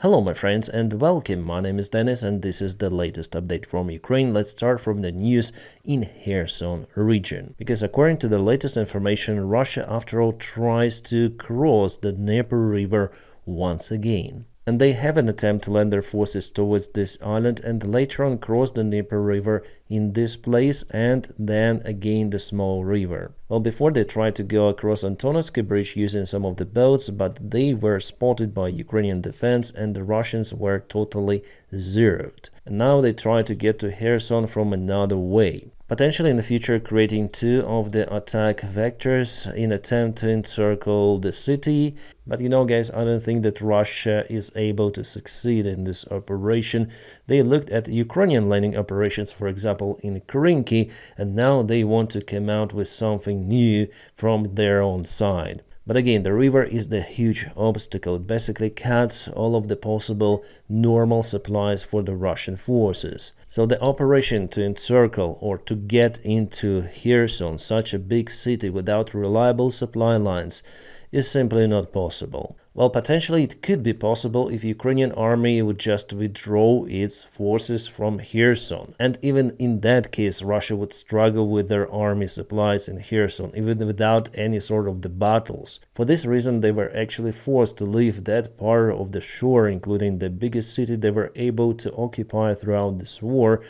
Hello my friends and welcome, my name is Dennis and this is the latest update from Ukraine. Let's start from the news in Kherson region. Because according to the latest information, Russia after all tries to cross the Dnieper River once again. And they have an attempt to land their forces towards this island and later on cross the Dnieper River in this place and then again the small river. Well, before they tried to go across Antonovsky Bridge using some of the boats, but they were spotted by Ukrainian defense and the Russians were totally zeroed. And now they try to get to Kherson from another way, potentially in the future creating two of the attack vectors in attempt to encircle the city. But you know guys, I don't think that Russia is able to succeed in this operation. They looked at Ukrainian landing operations, for example, in Kerinky, and now they want to come out with something new from their own side. But again, the river is the huge obstacle. It basically cuts all of the possible normal supplies for the Russian forces. So the operation to encircle or to get into Kherson, such a big city without reliable supply lines, is simply not possible. Well, potentially it could be possible if Ukrainian army would just withdraw its forces from Kherson. And even in that case, Russia would struggle with their army supplies in Kherson, even without any sort of the battles. For this reason, they were actually forced to leave that part of the shore, including the biggest city they were able to occupy throughout this war,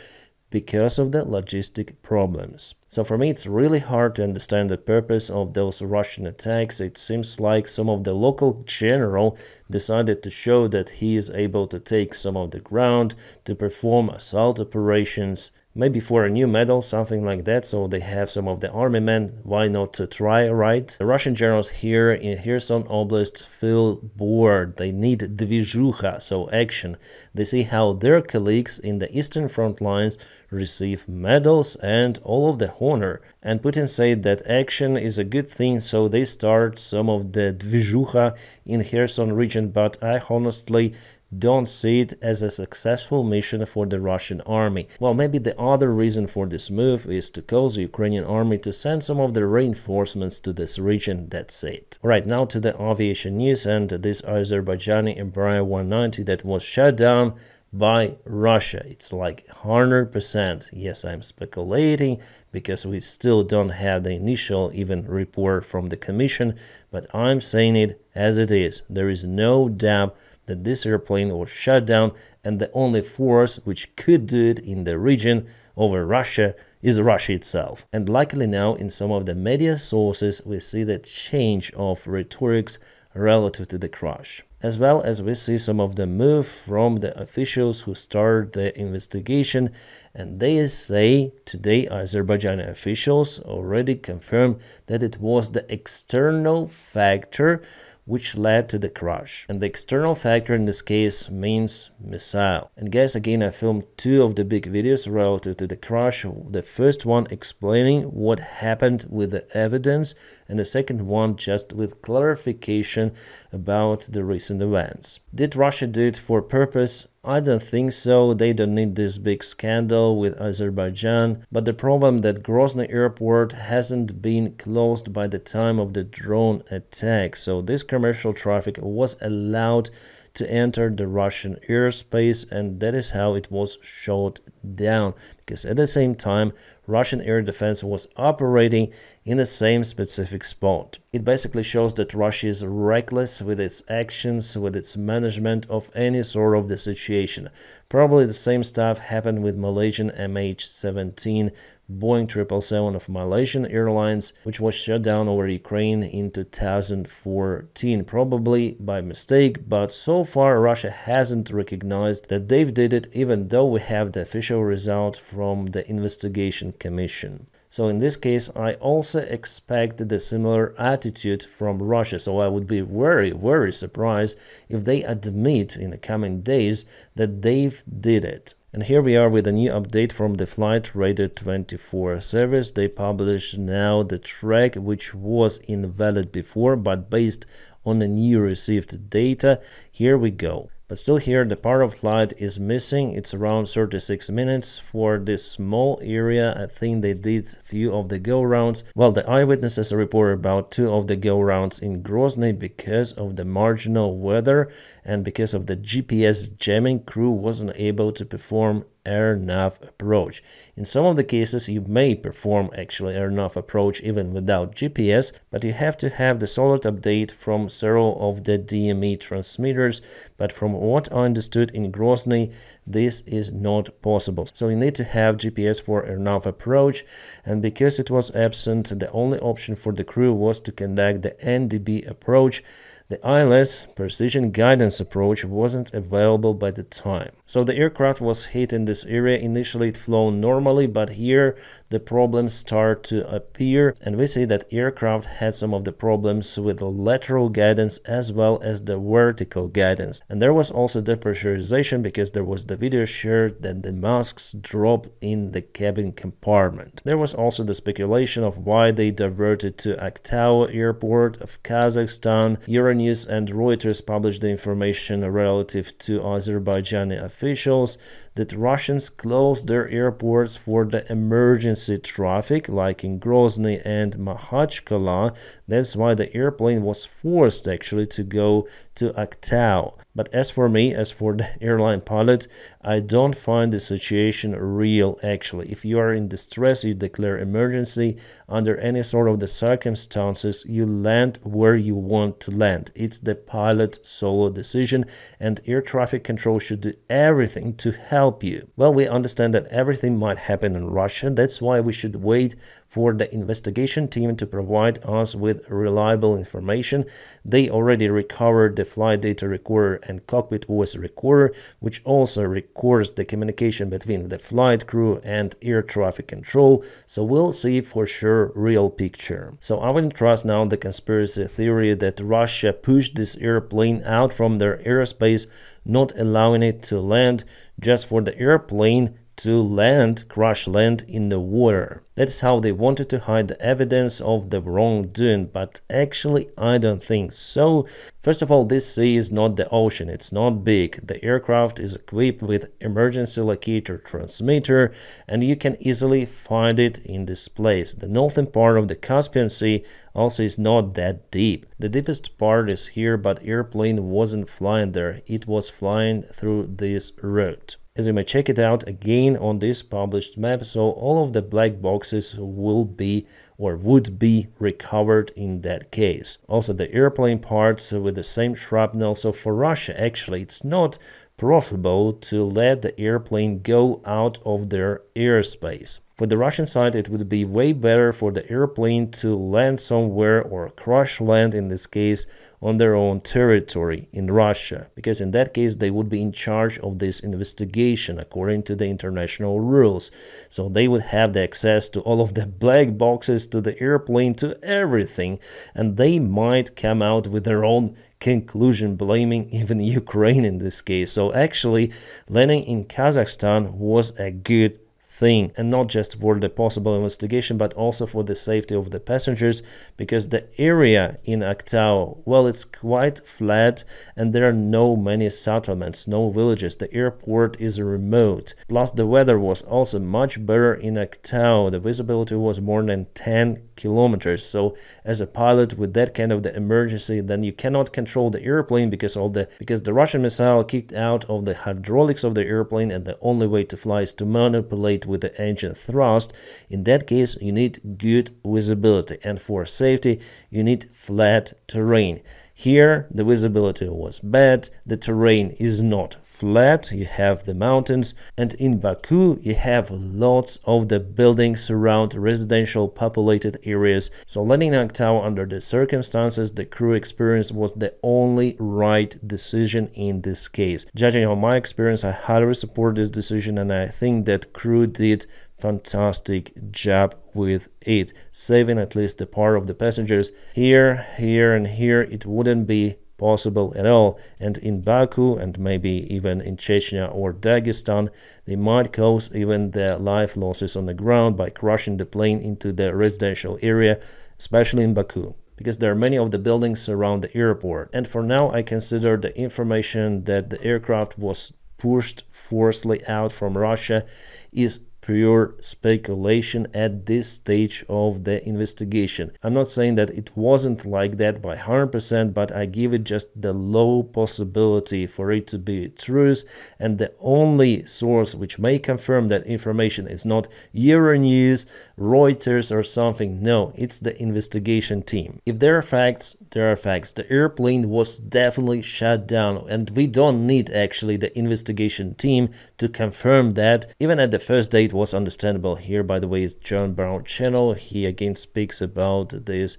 because of the logistic problems. So for me, it's really hard to understand the purpose of those Russian attacks. It seems like some of the local general decided to show that he is able to take some of the ground, to perform assault operations, maybe for a new medal, something like that, so they have some of the army men. Why not to try, right? The Russian generals here in Kherson Oblast feel bored. They need Davydov, so action. They see how their colleagues in the eastern front lines receive medals and all of the honor. And Putin said that action is a good thing, so they start some of the Davydov in Kherson region, but I honestly don't see it as a successful mission for the Russian army. Well, maybe the other reason for this move is to cause the Ukrainian army to send some of the reinforcements to this region. That's it. Alright, now to the aviation news and this Azerbaijani Embraer 190 that was shut down by Russia. It's like 100%. Yes, I'm speculating because we still don't have the initial even report from the commission, but I'm saying it as it is. There is no doubt that this airplane was shut down, and the only force which could do it in the region over Russia is Russia itself. And luckily now in some of the media sources we see the change of rhetorics relative to the crash, as well as we see some of the move from the officials who started the investigation, and they say today Azerbaijani officials already confirmed that it was the external factor which led to the crash. And the external factor in this case means missile. And guys, again, I filmed two of the big videos relative to the crash. The first one explaining what happened with the evidence, and the second one just with clarification about the recent events. Did Russia do it for purpose? I don't think so. They don't need this big scandal with Azerbaijan. But the problem that Grozny airport hasn't been closed by the time of the drone attack. So this commercial traffic was allowed to enter the Russian airspace, and that is how it was shut down, because at the same time Russian air defense was operating in the same specific spot. It basically shows that Russia is reckless with its actions, with its management of any sort of the situation. Probably the same stuff happened with Malaysian MH17 Boeing 777 of Malaysian Airlines, which was shut down over Ukraine in 2014, probably by mistake, but so far Russia hasn't recognized that they did it, even though we have the official result from the investigation commission. So in this case, I also expect the similar attitude from Russia. So I would be very surprised if they admit in the coming days that they did it. And here we are with a new update from the Flight Radar 24 service. They publish now the track which was invalid before, but based on the new received data. Here we go. But still here the part of flight is missing. It's around 36 minutes for this small area. I think they did a few of the go-rounds. Well, the eyewitnesses report about 2 of the go-rounds in Grozny because of the marginal weather, and because of the GPS jamming, crew wasn't able to perform air-nav approach. In some of the cases, you may perform actually air-nav approach even without GPS, but you have to have the solid update from several of the DME transmitters. But from what I understood in Grozny, this is not possible. So you need to have GPS for air-nav approach, and because it was absent, the only option for the crew was to conduct the NDB approach. The ILS, Precision Guidance Approach, wasn't available by the time. So the aircraft was hit in this area. Initially it flown normally, but here the problems start to appear, and we see that aircraft had some of the problems with the lateral guidance as well as the vertical guidance. And there was also depressurization, because there was the video shared that the masks drop in the cabin compartment. There was also the speculation of why they diverted to Aktau airport of Kazakhstan. Euronews and Reuters published the information relative to Azerbaijani officials that Russians closed their airports for the emergency traffic, like in Grozny and Makhachkala. That's why the airplane was forced actually to go to Aktau. But as for me, as for the airline pilot, I don't find the situation real actually. If you are in distress, you declare emergency. Under any sort of the circumstances, you land where you want to land. It's the pilot's solo decision, and air traffic control should do everything to help you. Well, we understand that everything might happen in Russia. That's why we should wait for the investigation team to provide us with reliable information. They already recovered the flight data recorder and cockpit voice recorder, which also records the communication between the flight crew and air traffic control, so we'll see for sure real picture. So I will trust now the conspiracy theory that Russia pushed this airplane out from their airspace, not allowing it to land, just for the airplane to crash land in the water. That's how they wanted to hide the evidence of the wrongdoing, but actually I don't think so. First of all, this sea is not the ocean, it's not big. The aircraft is equipped with emergency locator transmitter, and you can easily find it in this place. The northern part of the Caspian Sea also is not that deep. The deepest part is here, but airplane wasn't flying there, it was flying through this route. As you may check it out again on this published map, so all of the black boxes will be or would be recovered in that case. Also the airplane parts with the same shrapnel, so for Russia actually it's not profitable to let the airplane go out of their airspace. For the Russian side, it would be way better for the airplane to land somewhere, or crash land in this case, on their own territory in Russia, because in that case they would be in charge of this investigation according to the international rules. So they would have the access to all of the black boxes, to the airplane, to everything, and they might come out with their own conclusion, blaming even Ukraine in this case. So actually landing in Kazakhstan was a good thing, and not just for the possible investigation, but also for the safety of the passengers, because the area in Aktau, well, it's quite flat and there are no many settlements, no villages. The airport is remote, plus the weather was also much better in Aktau. The visibility was more than 10 kilometers. So as a pilot with that kind of the emergency, then you cannot control the airplane because the Russian missile kicked out of the hydraulics of the airplane, and the only way to fly is to manipulate with the engine thrust. In that case, you need good visibility, and for safety you need flat terrain. Here the visibility was bad, the terrain is not flat, you have the mountains, and in Baku you have lots of the buildings around residential populated areas. So landing in Aktau under the circumstances the crew experience was the only right decision in this case. Judging on my experience, I highly support this decision, and I think that crew did fantastic job with it, saving at least a part of the passengers. Here and here it wouldn't be possible at all, and in Baku and maybe even in Chechnya or Dagestan they might cause even the life losses on the ground by crashing the plane into the residential area, especially in Baku, because there are many of the buildings around the airport. And for now I consider the information that the aircraft was pushed forcibly out from Russia is pure speculation at this stage of the investigation. I'm not saying that it wasn't like that by 100%, but I give it just the low possibility for it to be truth, and the only source which may confirm that information is not Euronews, Reuters or something. No, it's the investigation team. If there are facts, there are facts. The airplane was definitely shut down, and we don't need actually the investigation team to confirm that. Even at the first day it was understandable. Here, by the way, is John Brown channel. He again speaks about this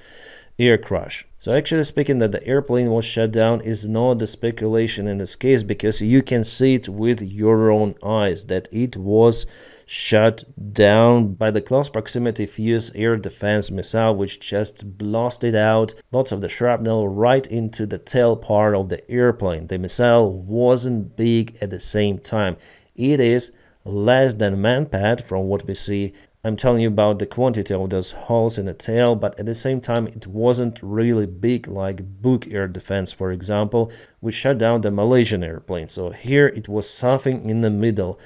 air crash. So actually speaking, that the airplane was shut down is not the speculation in this case, because you can see it with your own eyes that it was shut down by the close proximity fuse air defense missile, which just blasted out lots of the shrapnel right into the tail part of the airplane. The missile wasn't big at the same time. It is less than man-pad from what we see. I'm telling you about the quantity of those holes in the tail, but at the same time it wasn't really big like Buk air defense, for example, which shut down the Malaysian airplane. So here it was something in the middle.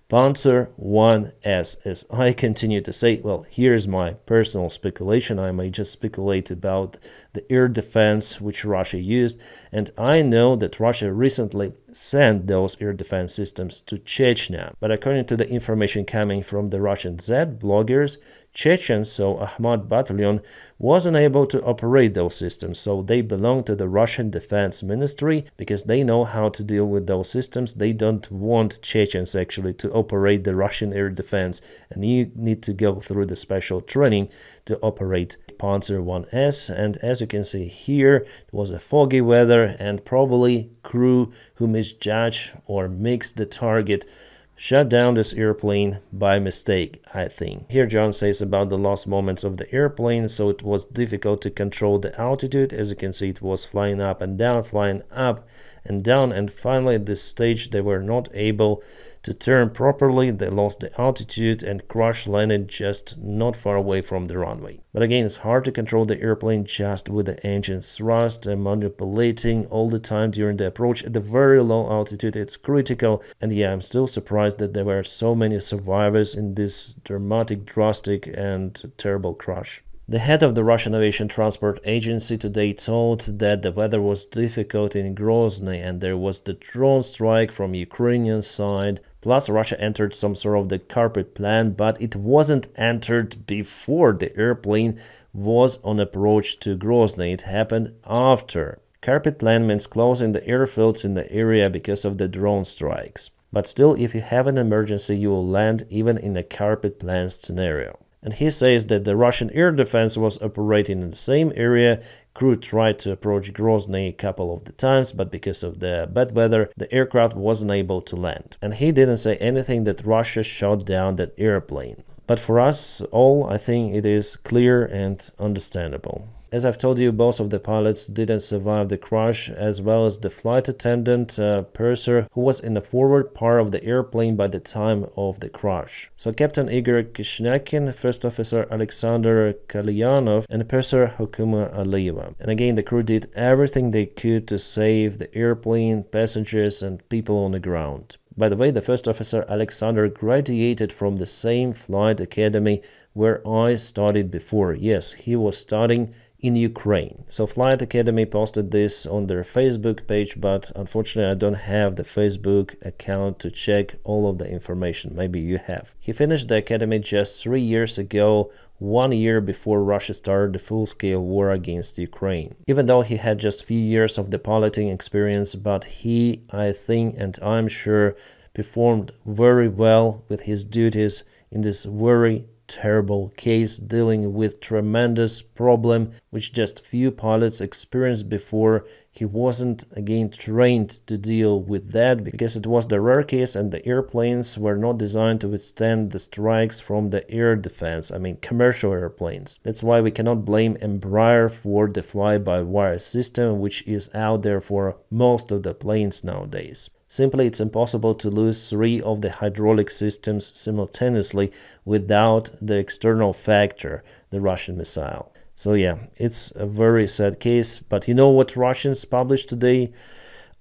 Panzer 1S, as I continue to say. Well, here's my personal speculation. I may just speculate about the air defense which Russia used, and I know that Russia recently sent those air defense systems to Chechnya. But according to the information coming from the Russian Z bloggers, Chechens, so Ahmad battalion, wasn't able to operate those systems, so they belong to the Russian Defense Ministry because they know how to deal with those systems. They don't want Chechens actually to operate the Russian air defense, and you need to go through the special training to operate Panzer 1S. And as you can see here, it was a foggy weather, and probably crew who misjudged or mixed the target shut down this airplane by mistake, I think. Here John says about the last moments of the airplane, so it was difficult to control the altitude. As you can see, it was flying up and down, flying up and down, and finally at this stage they were not able to turn properly. They lost the altitude and crash landed just not far away from the runway. But again, it's hard to control the airplane just with the engine thrust and manipulating all the time during the approach at the very low altitude. It's critical, and yeah, I'm still surprised that there were so many survivors in this dramatic, drastic and terrible crash. The head of the Russian Aviation Transport Agency today told that the weather was difficult in Grozny and there was the drone strike from Ukrainian side. Plus, Russia entered some sort of the carpet plan, but it wasn't entered before the airplane was on approach to Grozny. It happened after. Carpet plan means closing the airfields in the area because of the drone strikes. But still, if you have an emergency, you will land even in a carpet plan scenario. And he says that the Russian air defense was operating in the same area. Crew tried to approach Grozny a couple of the times, but because of the bad weather, the aircraft wasn't able to land. And he didn't say anything that Russia shot down that airplane. But for us all, I think it is clear and understandable. As I've told you, both of the pilots didn't survive the crash, as well as the flight attendant, purser, who was in the forward part of the airplane by the time of the crash. So Captain Igor Kishnakin, First Officer Alexander Kalyanov, and Purser Hukuma Aliyeva. And again, the crew did everything they could to save the airplane, passengers, and people on the ground. By the way, the First Officer Alexander graduated from the same flight academy where I studied before. Yes, he was studying in Ukraine. So Flight Academy posted this on their Facebook page, but unfortunately I don't have the Facebook account to check all of the information. Maybe you have. He finished the academy just 3 years ago, 1 year before Russia started the full-scale war against Ukraine. Even though he had just few years of the piloting experience, but he, I think and I'm sure, performed very well with his duties in this very terrible case, dealing with tremendous problem which just few pilots experienced before. He wasn't again trained to deal with that because it was the rare case and the airplanes were not designed to withstand the strikes from the air defense, I mean commercial airplanes. That's why we cannot blame Embraer for the fly-by-wire system which is out there for most of the planes nowadays. Simply, it's impossible to lose 3 of the hydraulic systems simultaneously without the external factor, the Russian missile. So yeah, it's a very sad case. But you know what Russians published today?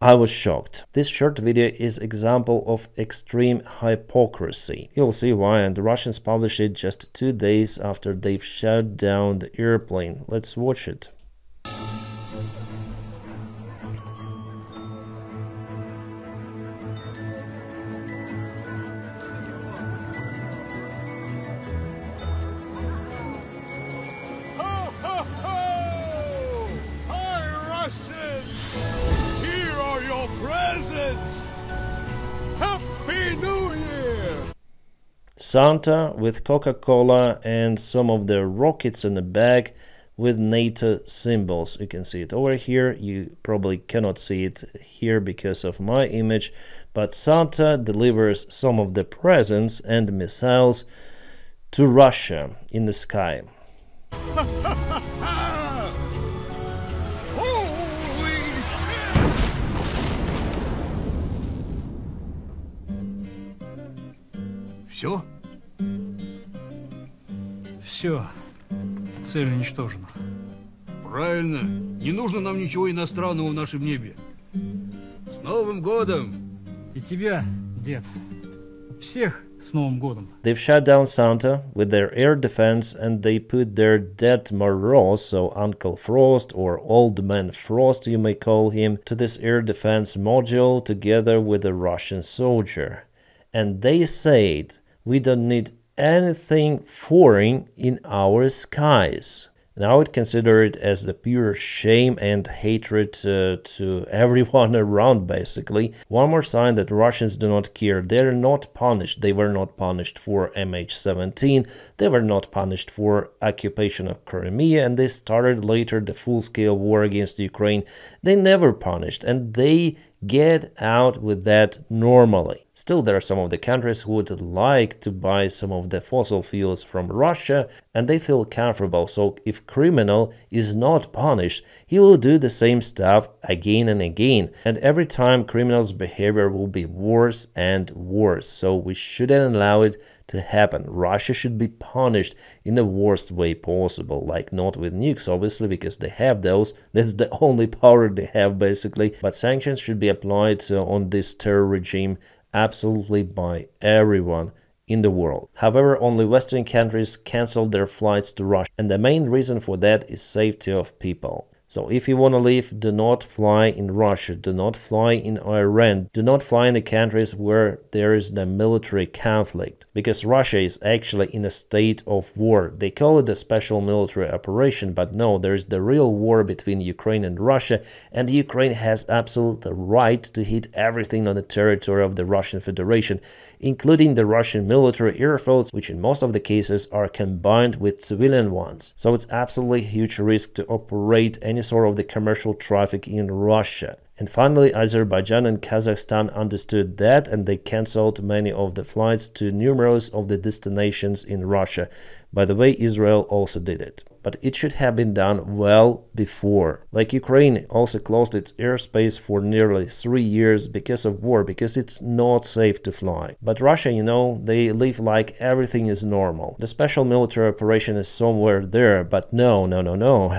I was shocked. This short video is example of extreme hypocrisy. You'll see why, and the Russians published it just 2 days after they've shut down the airplane. Let's watch it. Happy New Year! Santa with Coca-Cola and some of the rockets in the bag with NATO symbols. You can see it over here. You probably cannot see it here because of my image, but Santa delivers some of the presents and missiles to Russia in the sky. Все? Все. Цель уничтожена. Правильно. Не нужно нам ничего иностранного в нашем небе. С Новым годом! И тебя, дед. Всех с Новым годом. They've shut down Santa with their air defense, and they put their Ded Moroz, so Uncle Frost or Old Man Frost you may call him, to this air defense module together with a Russian soldier. And they said, we don't need anything foreign in our skies. And I would consider it as the pure shame and hatred to everyone around, basically. One more sign that Russians do not care. They're not punished. They were not punished for MH17. They were not punished for occupation of Crimea, and they started later the full-scale war against Ukraine. They never punished, and they get out with that normally. Still, there are some of the countries who would like to buy some of the fossil fuels from Russia, and they feel comfortable. So if criminal is not punished, he will do the same stuff again and again, and every time criminal's behavior will be worse and worse. So we shouldn't allow it to happen. Russia should be punished in the worst way possible, like not with nukes, obviously, because they have those. That's the only power they have, basically. But sanctions should be applied on this terror regime absolutely by everyone in the world. However, only Western countries canceled their flights to Russia, and the main reason for that is safety of people. So if you want to leave, do not fly in Russia, do not fly in Iran, do not fly in the countries where there is the military conflict, because Russia is actually in a state of war. They call it a special military operation, but no, there is the real war between Ukraine and Russia, and Ukraine has absolute right to hit everything on the territory of the Russian Federation, including the Russian military airfields, which in most of the cases are combined with civilian ones. So it's absolutely a huge risk to operate any sort of the commercial traffic in Russia. And finally, Azerbaijan and Kazakhstan understood that, and they cancelled many of the flights to numerous of the destinations in Russia. By the way, Israel also did it. But it should have been done well before. Like Ukraine also closed its airspace for nearly 3 years because of war, because it's not safe to fly. But Russia, you know, they live like everything is normal. The special military operation is somewhere there, but no.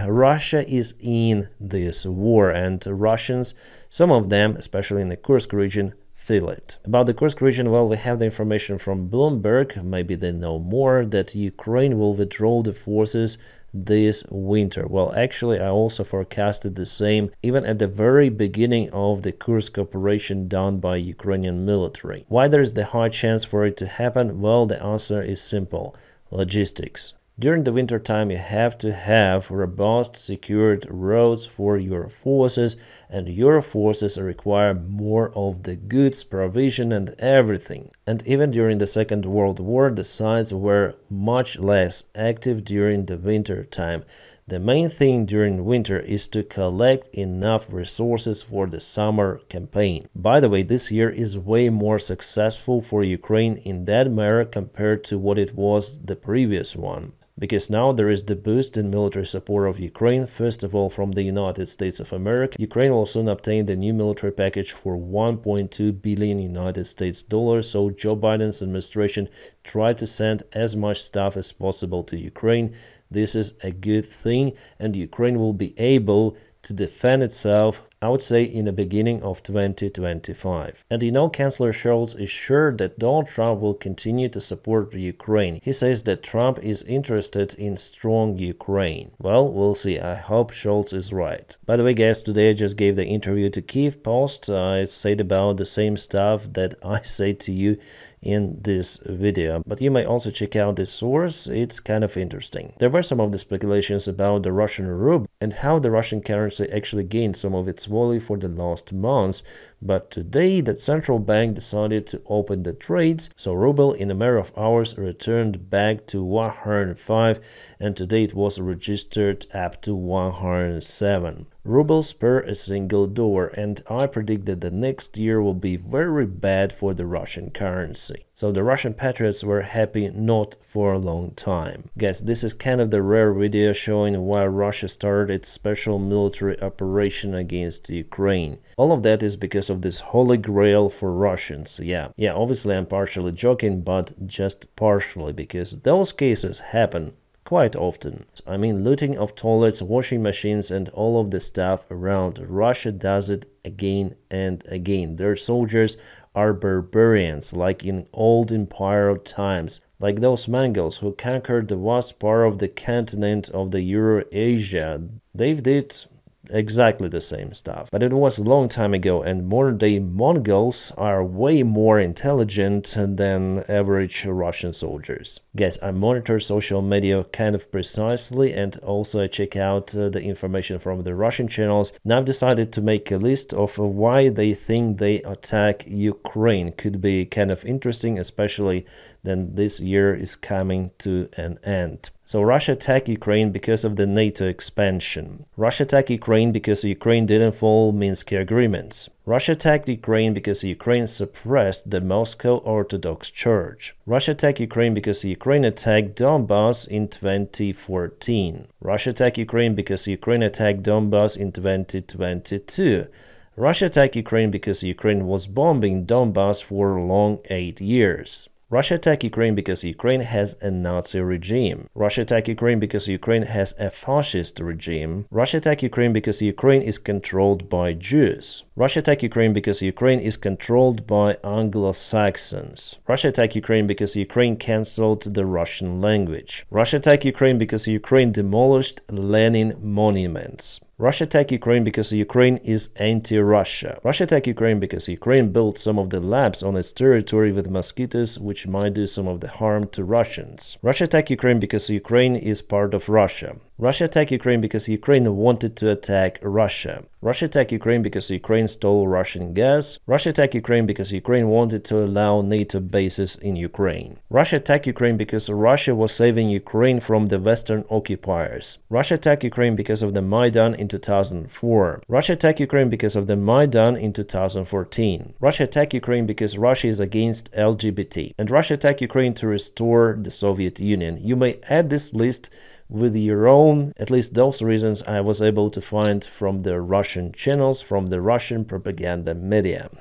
Russia is in this war, and Russians, some of them, especially in the Kursk region, feel it. About the Kursk region, well, we have the information from Bloomberg, maybe they know more, that Ukraine will withdraw the forces this winter. Well, actually, I also forecasted the same even at the very beginning of the Kursk operation done by Ukrainian military. Why there is the high chance for it to happen? Well, the answer is simple: logistics. During the winter time, you have to have robust, secured roads for your forces, and your forces require more of the goods, provision, and everything. And even during the Second World War, the sides were much less active during the winter time. The main thing during winter is to collect enough resources for the summer campaign. By the way, this year is way more successful for Ukraine in that matter compared to what it was the previous one. Because now there is the boost in military support of Ukraine, first of all from the United States of America. Ukraine will soon obtain the new military package for $1.2 billion United States dollars, so Joe Biden's administration tried to send as much stuff as possible to Ukraine. This is a good thing, and Ukraine will be able to defend itself I would say in the beginning of 2025. And you know, Chancellor Scholz is sure that Donald Trump will continue to support Ukraine. He says that Trump is interested in strong Ukraine. Well, we'll see. I hope Scholz is right. By the way, guys, today I just gave the interview to Kyiv Post. I said about the same stuff that I say to you in this video, but you may also check out this source. It's kind of interesting. There were some of the speculations about the Russian ruble and how the Russian currency actually gained some of its value for the last months, but today the central bank decided to open the trades, so ruble in a matter of hours returned back to 105, and today it was registered up to 107 rubles per a single dollar, and I predict that the next year will be very bad for the Russian currency. So the Russian patriots were happy not for a long time. Guys, this is kind of the rare video showing why Russia started its special military operation against Ukraine. All of that is because of this holy grail for Russians. Yeah, obviously I'm partially joking, but just partially, because those cases happen quite often. I mean, looting of toilets, washing machines, and all of the stuff around. Russia does it again and again. Their soldiers are barbarians, like in old empire times, like those Mongols who conquered the vast part of the continent of the Eurasia. They did exactly the same stuff, but it was a long time ago, and modern day Mongols are way more intelligent than average Russian soldiers. Guys, I monitor social media kind of precisely, and also I check out the information from the Russian channels. Now I've decided to make a list of why they think they attack Ukraine. Could be kind of interesting, especially then this year is coming to an end. So Russia attacked Ukraine because of the NATO expansion. Russia attacked Ukraine because Ukraine didn't follow Minsk agreements. Russia attacked Ukraine because Ukraine suppressed the Moscow Orthodox Church. Russia attacked Ukraine because Ukraine attacked Donbass in 2014. Russia attacked Ukraine because Ukraine attacked Donbass in 2022. Russia attacked Ukraine because Ukraine was bombing Donbass for a long 8 years. Russia attacked Ukraine because Ukraine has a Nazi regime. Russia attacked Ukraine because Ukraine has a fascist regime. Russia attacked Ukraine because Ukraine is controlled by Jews. Russia attacked Ukraine because Ukraine is controlled by Anglo-Saxons. Russia attacked Ukraine because Ukraine cancelled the Russian language. Russia attacked Ukraine because Ukraine demolished Lenin monuments. Russia attacked Ukraine because Ukraine is anti-Russia. Russia attacked Ukraine because Ukraine built some of the labs on its territory with mosquitoes, which might do some of the harm to Russians. Russia attacked Ukraine because Ukraine is part of Russia. Russia attacked Ukraine because Ukraine wanted to attack Russia. Russia attacked Ukraine because Ukraine stole Russian gas. Russia attacked Ukraine because Ukraine wanted to allow NATO bases in Ukraine. Russia attacked Ukraine because Russia was saving Ukraine from the Western occupiers. Russia attacked Ukraine because of the Maidan in 2004. Russia attacked Ukraine because of the Maidan in 2014. Russia attacked Ukraine because Russia is against LGBT. And Russia attacked Ukraine to restore the Soviet Union. You may add this list with your own, at least those reasons I was able to find from the Russian channels, from the Russian propaganda media.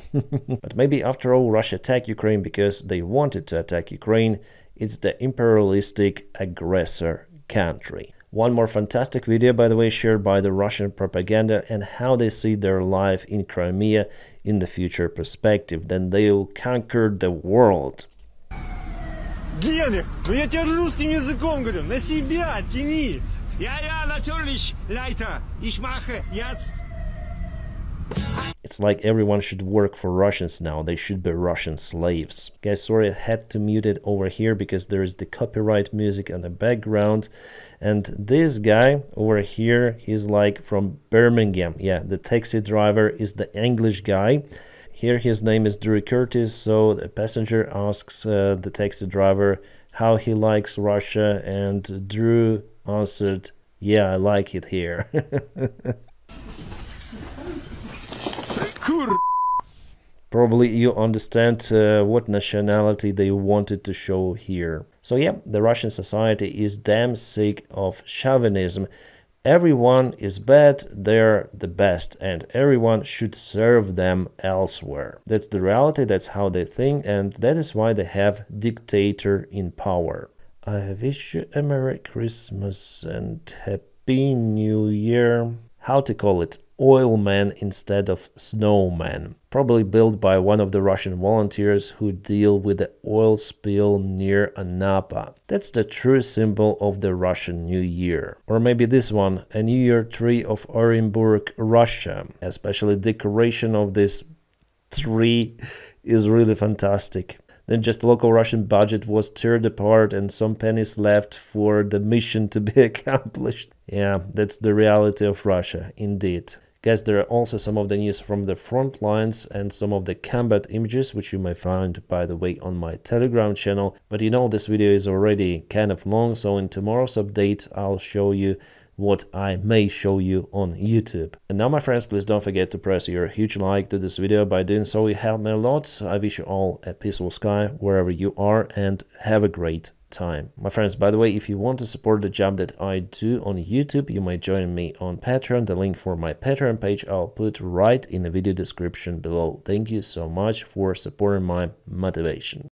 But maybe after all, Russia attacked Ukraine because they wanted to attack Ukraine. It's the imperialistic aggressor country. One more fantastic video, by the way, shared by the Russian propaganda, and how they see their life in Crimea in the future perspective. Then they'll conquer the world. Генрих, ну я тебе русским языком говорю, на себя тяни. Ja, natürlich, Leiter. Ich mache jetzt. It's like everyone should work for Russians now. They should be Russian slaves. Guys, sorry, I had to mute it over here because there is the copyright music on the background. And this guy over here, he's like from Birmingham. Yeah, the taxi driver is the English guy. Here his name is Drew Curtis, so the passenger asks the taxi driver how he likes Russia, and Drew answered, "Yeah, I like it here." Probably you understand what nationality they wanted to show here. So yeah, the Russian society is damn sick of chauvinism. Everyone is bad, they're the best, and everyone should serve them elsewhere. That's the reality, that's how they think, and that is why they have dictator in power. I wish you a Merry Christmas and Happy New Year. How to call it? oil man instead of snowman, probably built by one of the Russian volunteers who deal with the oil spill near Anapa. That's the true symbol of the Russian New Year. Or maybe this one, a New Year tree of Orenburg, Russia. Especially decoration of this tree is really fantastic. Then just local Russian budget was teared apart and some pennies left for the mission to be accomplished. Yeah, that's the reality of Russia, indeed. Guys, there are also some of the news from the front lines and some of the combat images, which you may find, by the way, on my Telegram channel. But you know, this video is already kind of long, so in tomorrow's update, I'll show you what I may show you on YouTube. And now, my friends, please don't forget to press your huge like to this video. By doing so, you help me a lot. I wish you all a peaceful sky wherever you are and have a great time. My friends, by the way, if you want to support the job that I do on YouTube, you might join me on Patreon. The link for my Patreon page I'll put right in the video description below. Thank you so much for supporting my motivation.